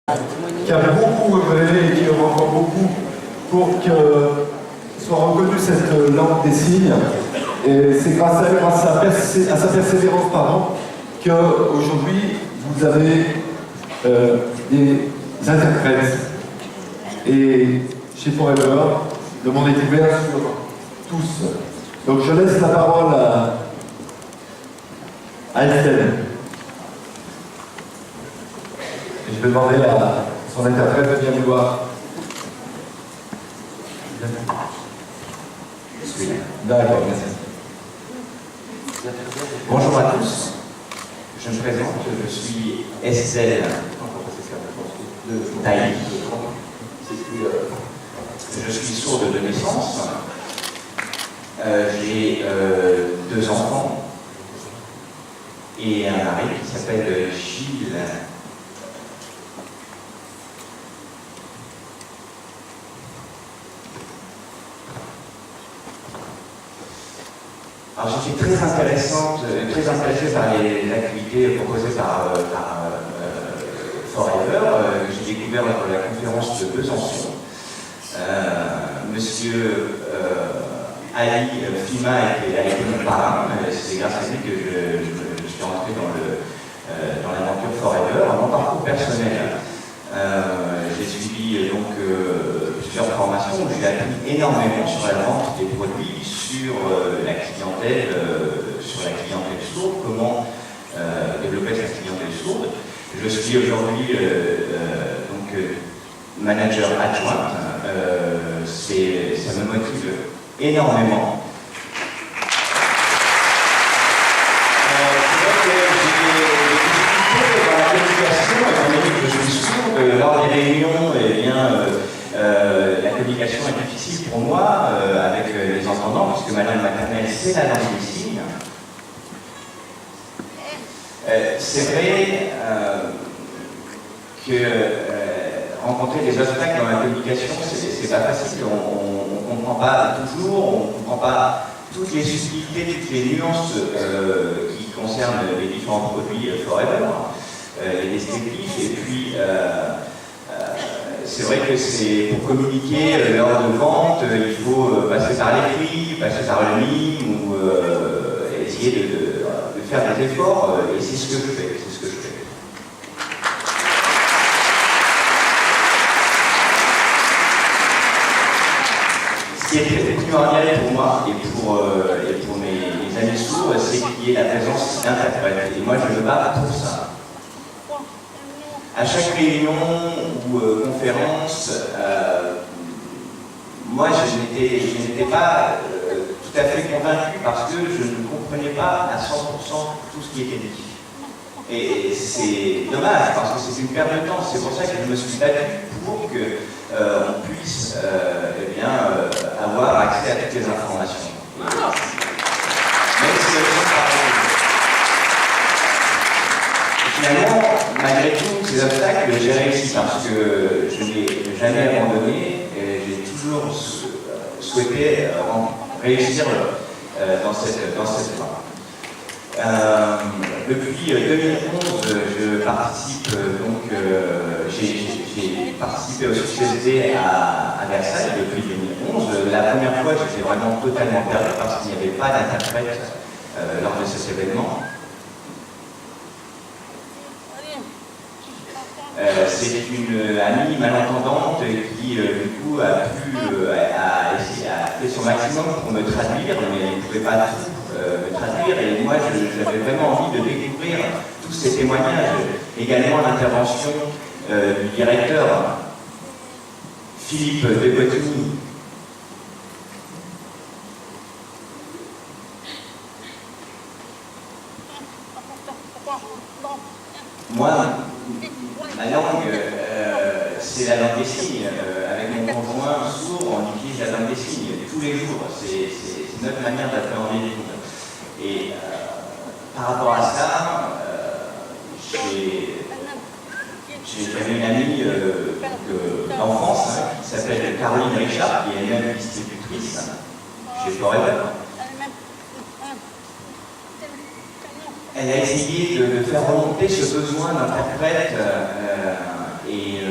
qui a beaucoup œuvré et qui œuvre encore beaucoup pour que soit reconnue cette langue des signes. Et c'est grâce à elle, grâce à sa persévérance, qu'aujourd'hui vous avez des interprètes. Et chez Forever, le monde est ouvert sur tous. Donc je laisse la parole à Estelle. Et je vais demander à son interprète de bien vouloir. D'accord, merci. Bonjour à tous, je me présente, je suis Estelle Taï. Je suis sourde de naissance, j'ai 2 enfants et un mari qui s'appelle Gilles. Alors je suis très intéressé par les activités proposées par Forever. J'ai découvert la conférence de Besançon. Monsieur Ali Fima a été mon parrain. C'est grâce à lui que je suis rentré dans l'aventure Forever. Mon parcours personnel, j'ai suivi donc plusieurs formations où j'ai appris énormément sur la vente des produits, sur la clientèle sourde, comment développer cette clientèle sourde. Je suis aujourd'hui manager adjoint. Ça me motive énormément. C'est vrai que j'ai des difficultés dans la communication, étant donné que je suis sourde. Lors des réunions, la communication est difficile pour moi avec les entendants, puisque ma langue maternelle, c'est la langue des signes. C'est vrai que rencontrer des obstacles dans la communication, c'est pas facile. On ne comprend pas toujours, on ne comprend pas toutes les subtilités, toutes les nuances qui concernent les différents produits Forever, les descriptifs, et puis c'est vrai que pour communiquer lors de vente, il faut passer par l'écrit, passer par le mime, ou essayer de faire des efforts, et c'est ce que je fais. Ce qui est très primordial pour moi et pour mes amis sourds, c'est qu'il y ait la présence d'interprètes. Et moi, je me bats pour ça. À chaque réunion ou conférence, moi, je n'étais pas tout à fait convaincu parce que je ne comprenais pas à 100% tout ce qui était dit. Et c'est dommage parce que c'est une perte de temps. C'est pour ça que je me suis battu pour que on puisse avoir accès à toutes les informations. Même si elles sont pareilles. Finalement, malgré tous ces obstacles, j'ai réussi parce que je n'ai jamais abandonné et j'ai toujours souhaité réussir dans cette voie. Depuis 2011, je participe j'ai participé au CCSD à Versailles depuis 2011. La première fois, j'étais vraiment totalement perdu parce qu'il n'y avait pas d'interprète lors de cet événement. C'est une amie malentendante qui, du coup, a fait son maximum pour me traduire, mais elle ne pouvait pas tout me traduire. Et moi, j'avais vraiment envie de découvrir tous ces témoignages. Également l'intervention du directeur Philippe de Bottigny. Moi, ma langue, c'est la langue des signes. Avec mon conjoint sourd, on utilise la langue des signes tous les jours. C'est notre manière d'appréhender les choses. Et par rapport à ça, j'avais une amie d'enfance qui s'appelle Caroline Richard, qui est elle-même distributrice chez Forever. Elle a essayé de faire remonter ce besoin d'interprète et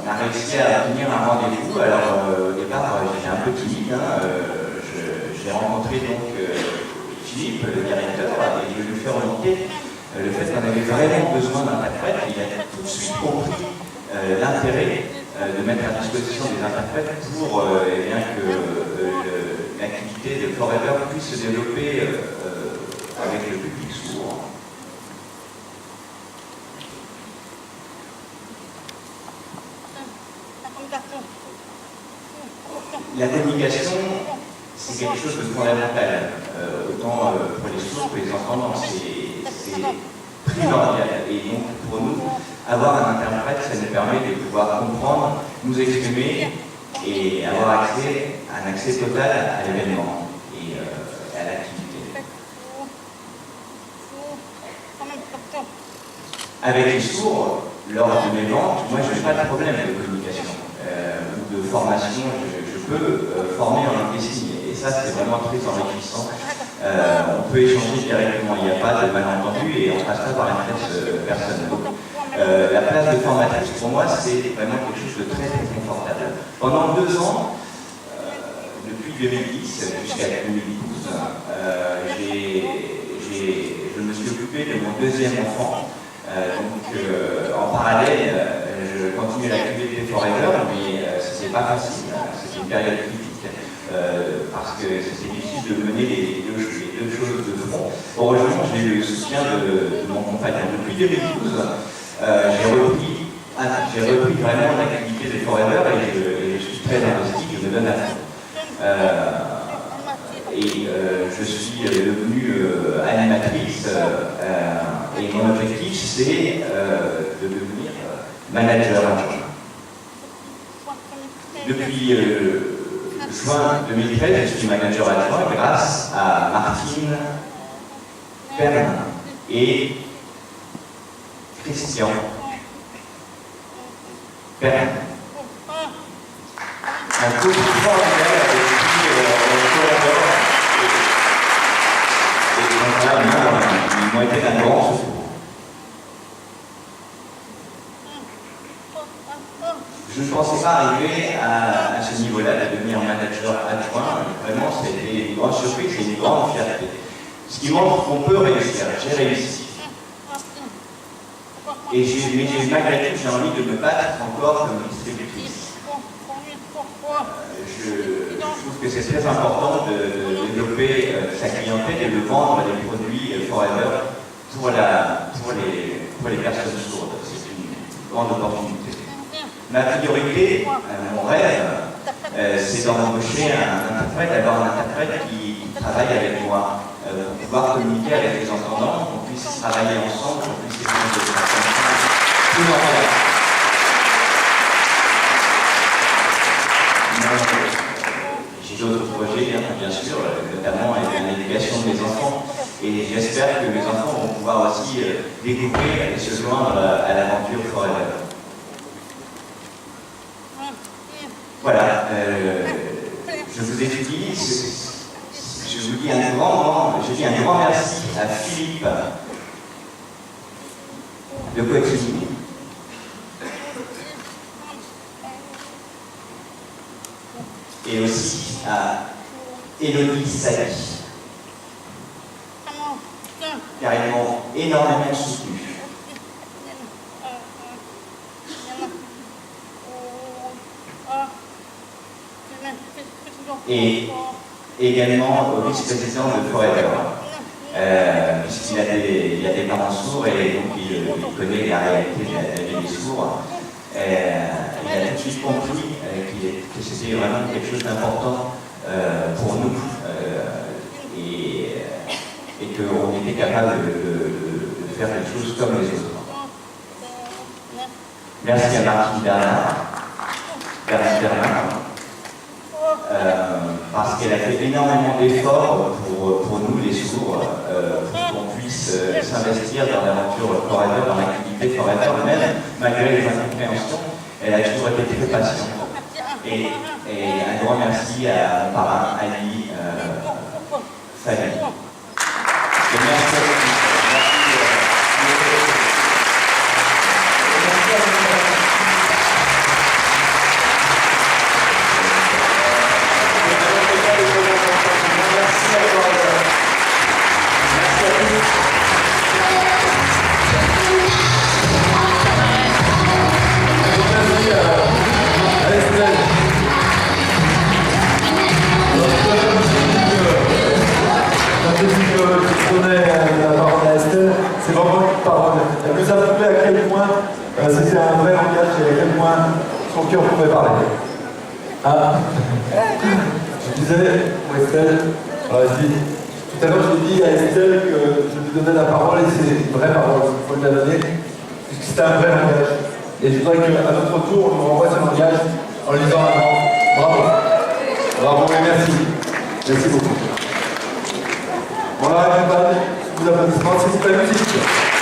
on a réussi à obtenir un rendez-vous. Alors au départ, j'étais un peu timide. J'ai rencontré donc Philippe, le directeur, et je lui ai fait remonter le fait qu'on avait vraiment besoin d'interprètes. Il a tout de suite compris l'intérêt de mettre à disposition des interprètes pour que l'activité de Forever puisse se développer avec le public sourd. La communication, c'est quelque chose de fondamental, autant pour les sourds que les entendants, c'est primordial. Et donc pour nous, avoir un interprète, ça nous permet de pouvoir comprendre, nous exprimer et avoir accès, un accès total à l'événement et à l'activité. Avec les sourds, lors de mes ventes, moi je n'ai pas de problème de communication ou de formation. Je peux former en langue des signes et ça c'est vraiment très enrichissant. On peut échanger directement, il n'y a pas de malentendu et on ne passe pas par une presse personnelle. La place de formatrice pour moi c'est vraiment quelque chose de très très confortable. Pendant 2 ans, depuis 2010 jusqu'à 2012, je me suis occupé de mon 2e enfant. En parallèle, je continue l'activité Forever, mais ce n'était pas facile, c'était une période critique, parce que c'était difficile de mener les deux choses de front. Heureusement, j'ai eu le soutien de mon compagnon. Depuis 2012, j'ai repris vraiment l'activité de Forever et je suis très investi, je me donne à fond. Je suis devenue animatrice et mon objectif c'est de devenir manager adjoint. Depuis juin 2013, je suis manager adjoint grâce à Martine Perrin et Christian Perrin. Un couple formidable avec qui on collabore. Ils m'ont été d'un grand secours. Je ne pensais pas arriver à ce niveau-là, de devenir manager adjoint. Vraiment, c'était une grande surprise et une grande fierté. Ce qui montre qu'on peut réussir. J'ai réussi. Mais malgré tout, j'ai envie de me battre encore comme distributrice. Je trouve que c'est très important de développer sa clientèle et de vendre des produits Forever pour les personnes sourdes. C'est une grande opportunité. Ma priorité, mon rêve, c'est d'embaucher un interprète, d'avoir un interprète qui travaille avec moi, pour pouvoir communiquer avec les entendants, qu'on puisse travailler ensemble, qu'on puisse échanger des informations primordiales. J'ai d'autres projets, bien sûr, notamment l'éducation des enfants. Et j'espère que les enfants vont pouvoir aussi découvrir et se joindre à l'aventure Forever. Voilà, je vous ai dit, je vous dis un grand merci à Philippe de Cotigny. Et aussi à Élodie Sadi, car ils m'ont énormément soutenu. Et également au vice-président de Forever, puisqu'il a des parents sourds et donc il connaît la réalité de la vie des sourds. Il a tout de suite compris que c'était vraiment quelque chose d'important pour nous et qu'on était capable de faire les choses comme les autres. Merci à Martine Bernard, parce qu'elle a fait énormément d'efforts pour nous les sourds, pour qu'on puisse s'investir dans l'aventure Forever, dans l'activité Forever, même malgré les incompréhensions, elle a toujours été très patiente. Et un grand merci à mon parrain, Ali Fali. Merci à vous. point son cœur pouvait parler. Ah, je disais pour Estelle, alors elle dit, tout à l'heure j'ai dit à Estelle que je lui donnais la parole et c'est une vraie parole, il faut la donner, puisque c'était un vrai langage. Et je voudrais qu'à notre tour, on nous renvoie ce langage en lui disant un grand bravo. Bravo et merci. Merci beaucoup. On arrête pas, vous applaudissements, s'il vous plaît, musique.